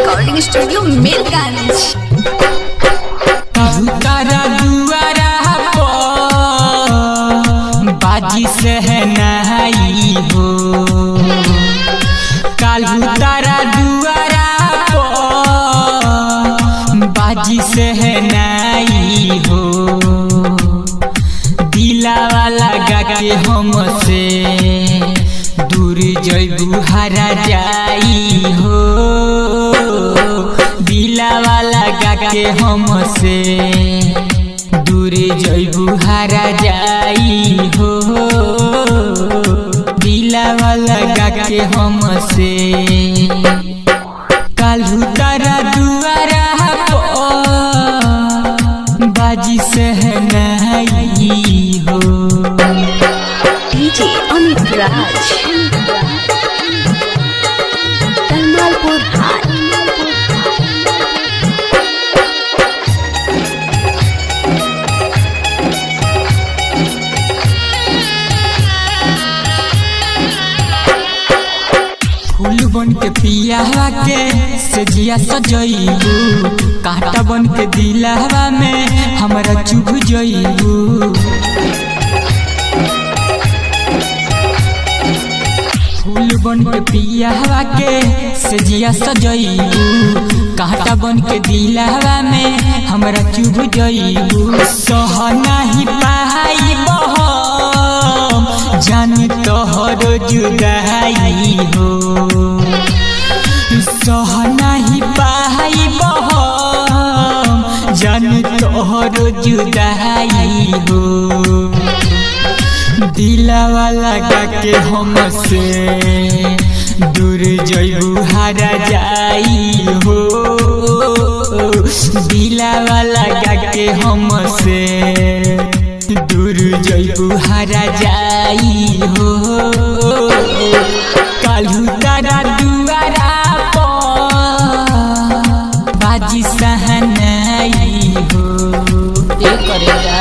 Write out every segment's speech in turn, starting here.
Recording studio Milganj. तारा दुआरा पर बाजी सहनाई हो, कालू तारा दुआरा पर बाजी सहनाई हो, दिलावा लगा के हमसे दूर जइबू हरा जाई हो, दिलावा लगा के हमसे दूर जइबू हरा जाई हो, दिलावा लगा के हमसे कालू तारा दुआरा पर बाजी सहनाई हो। डीजे अमित राज कलमालपुर हाट। फूल बन के पियावा के सजिया सजइबू, कांटा बन के दिलावा में हमरा चुभ जइबू, फूल बन के पियावा के सजिया सजइबू, कांटा बन के दिलावा में हमरा चुभ जइबू, सह नाही पाइबो जान तोहर जुदाई हो, सह नाही पाइबो जान तोहर जुदाई हो, दिलावा लगा के हमसे दूर जइबू हरा जाई हो, दिलावा लगा के हमसे दूर जइबू हरा जाई हो, कालू तारा दुआरा पर बाजी सहनाई हो। ये करेगा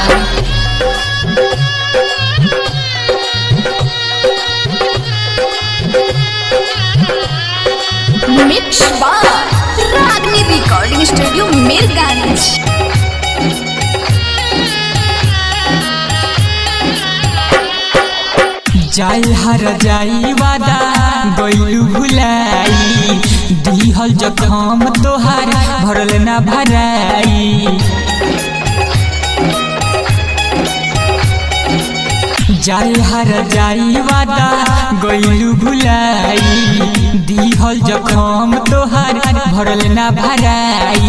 मिक्स बार रागनी रिकॉर्डिंग स्टूडियो मिलगंज। जाई हर जाई वादा गइलू भुलाई, दिहल जखम तोहार भरल ना भराई, जाई हर जाई वादा गइलू भुलाई, दिहल जखम तोहार भरल ना भराई,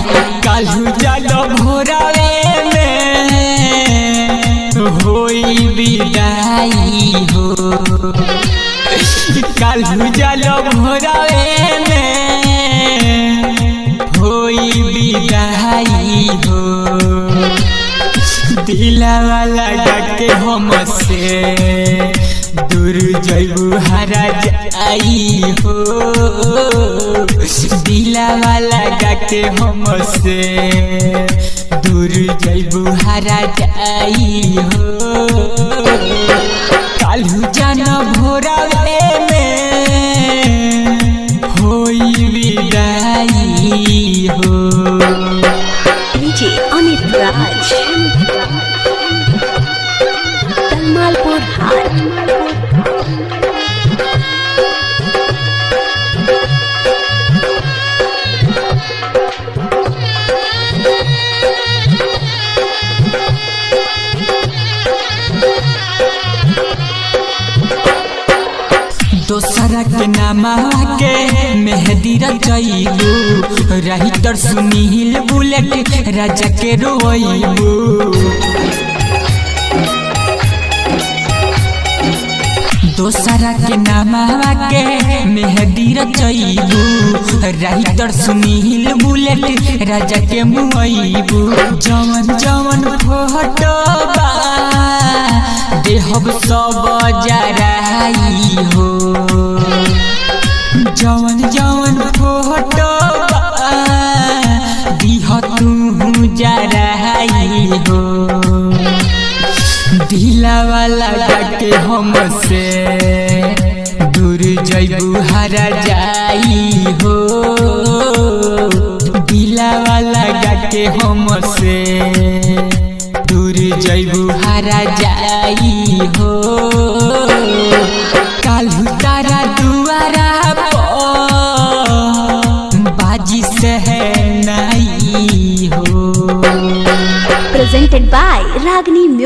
कालू जालो भोरावे में होई विदाई हो, कालू जालो भोरावे में होई विदाई हो, दिलावा लगा के हमसे दूर जइबू हरा जाई हो, दिलावा लगा के हमसे दूर जइबू हरा जाई हो, कालू जाना भोरावे में होई विदाई हो। डीजे अमित राज कलमालपुर हाट। दोसरा के नामा के मेहदी रचइबू, राइटर सुनील बुलेट राजा के रोइबू, दोसरा के नामा के मेहदी रचइबू, राइटर सुनील बुलेट राजा के मुइबू, जवन जवन फोटो बा देहब सब जराई हो, जवन जवन फोटो दिह तू जराई हो, दिलावा लगा के हमसे दूर जइबू हरा जाई हो, तुहारा जाई हो। काल्हू तारा दुआरा पर बाजी सहनाई हो। Presented by Ragini Music.